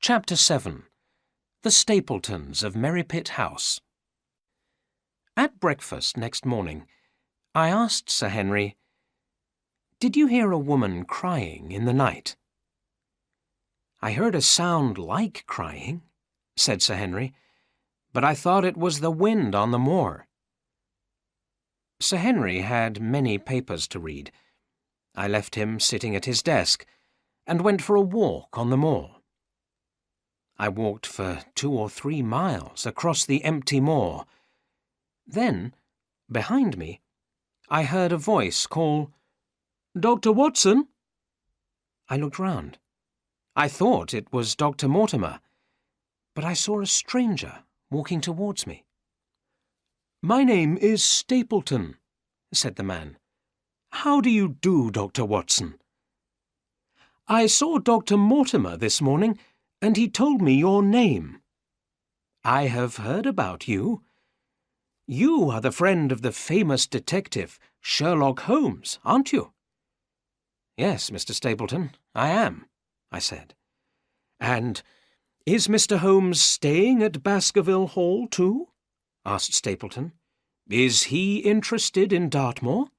Chapter 7. The Stapletons of Merripit House. At breakfast next morning, I asked Sir Henry, "Did you hear a woman crying in the night?" "I heard a sound like crying," said Sir Henry, "but I thought it was the wind on the moor." Sir Henry had many papers to read. I left him sitting at his desk and went for a walk on the moor. I walked for 2 or 3 miles across the empty moor. Then, behind me, I heard a voice call, "Dr. Watson?" I looked round. I thought it was Dr. Mortimer, but I saw a stranger walking towards me. "My name is Stapleton," said the man. "How do you do, Dr. Watson?" "I saw Dr. Mortimer this morning, and he told me your name." "I have heard about you. You are the friend of the famous detective, Sherlock Holmes, aren't you?" "Yes, Mr. Stapleton, I am," I said. "And is Mr. Holmes staying at Baskerville Hall too?" asked Stapleton. "Is he interested in Dartmoor?"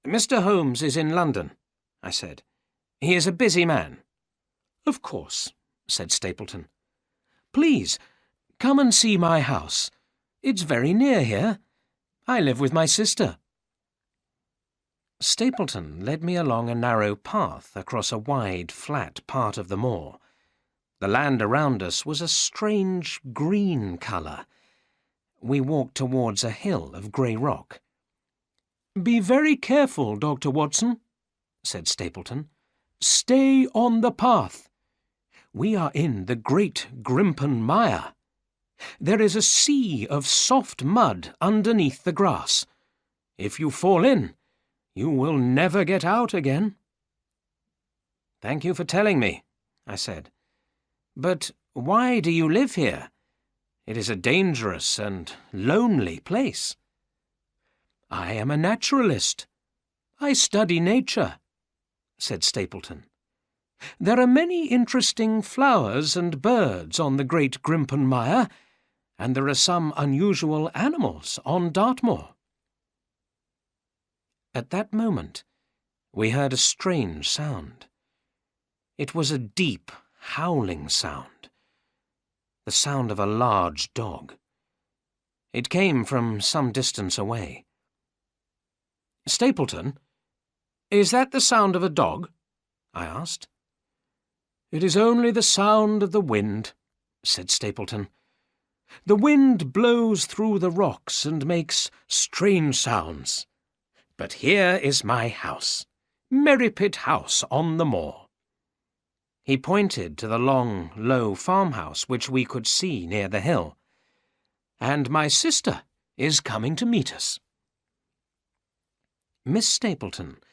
"Mr. Holmes is in London," I said. "He is a busy man." "Of course," said Stapleton. "Please, come and see my house. It's very near here. I live with my sister." Stapleton led me along a narrow path across a wide, flat part of the moor. The land around us was a strange green colour. We walked towards a hill of grey rock. "Be very careful, Dr. Watson," said Stapleton. "Stay on the path. We are in the Great Grimpen Mire. There is a sea of soft mud underneath the grass. If you fall in, you will never get out again." "Thank you for telling me," I said. "But why do you live here? It is a dangerous and lonely place." "I am a naturalist. I study nature," said Stapleton. "There are many interesting flowers and birds on the Great Grimpen Mire, and there are some unusual animals on Dartmoor." At that moment, we heard a strange sound. It was a deep, howling sound, the sound of a large dog. It came from some distance away. "Stapleton, is that the sound of a dog?" I asked. "It is only the sound of the wind," said Stapleton. "The wind blows through the rocks and makes strange sounds. But here is my house, Merripit House on the moor." He pointed to the long, low farmhouse which we could see near the hill. "And my sister is coming to meet us." Miss Stapleton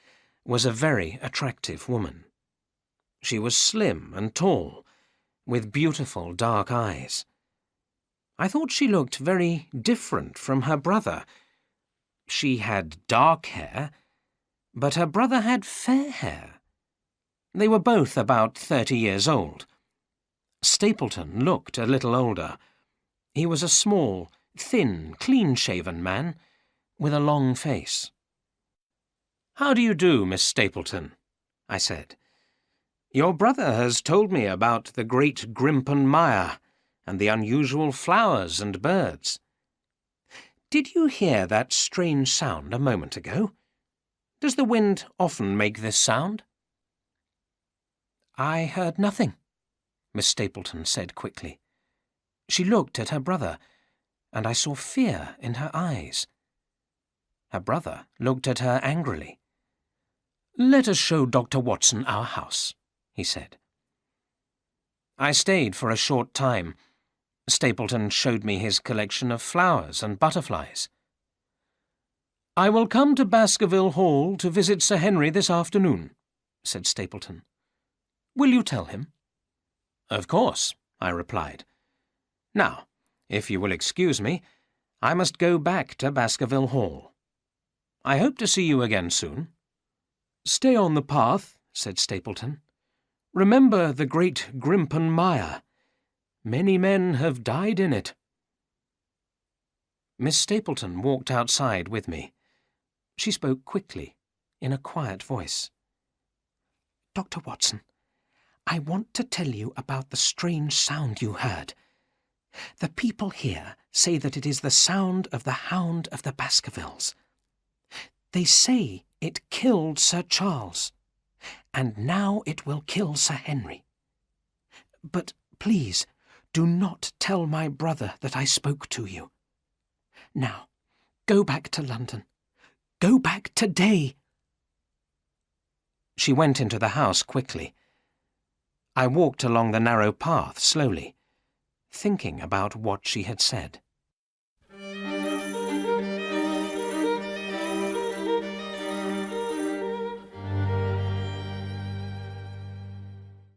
was a very attractive woman. She was slim and tall, with beautiful dark eyes. I thought she looked very different from her brother. She had dark hair, but her brother had fair hair. They were both about 30 years old. Stapleton looked a little older. He was a small, thin, clean-shaven man, with a long face. "How do you do, Miss Stapleton?" I said. "Your brother has told me about the Great Grimpen Mire and the unusual flowers and birds. Did you hear that strange sound a moment ago? Does the wind often make this sound?" "I heard nothing," Miss Stapleton said quickly. She looked at her brother, and I saw fear in her eyes. Her brother looked at her angrily. "Let us show Dr. Watson our house," he said. I stayed for a short time. Stapleton showed me his collection of flowers and butterflies. "I will come to Baskerville Hall to visit Sir Henry this afternoon," said Stapleton. "Will you tell him?" "Of course," I replied. "Now, if you will excuse me, I must go back to Baskerville Hall. I hope to see you again soon." "Stay on the path," said Stapleton. Remember the great Grimpen Mire. Many men have died in it. Miss Stapleton walked outside with me. She spoke quickly, in a quiet voice. "Dr. Watson, I want to tell you about the strange sound you heard. The people here say that it is the sound of the hound of the Baskervilles. They say it killed Sir Charles, and now it will kill Sir Henry. But please, do not tell my brother that I spoke to you. Now, go back to London. Go back today." She went into the house quickly. I walked along the narrow path slowly, thinking about what she had said.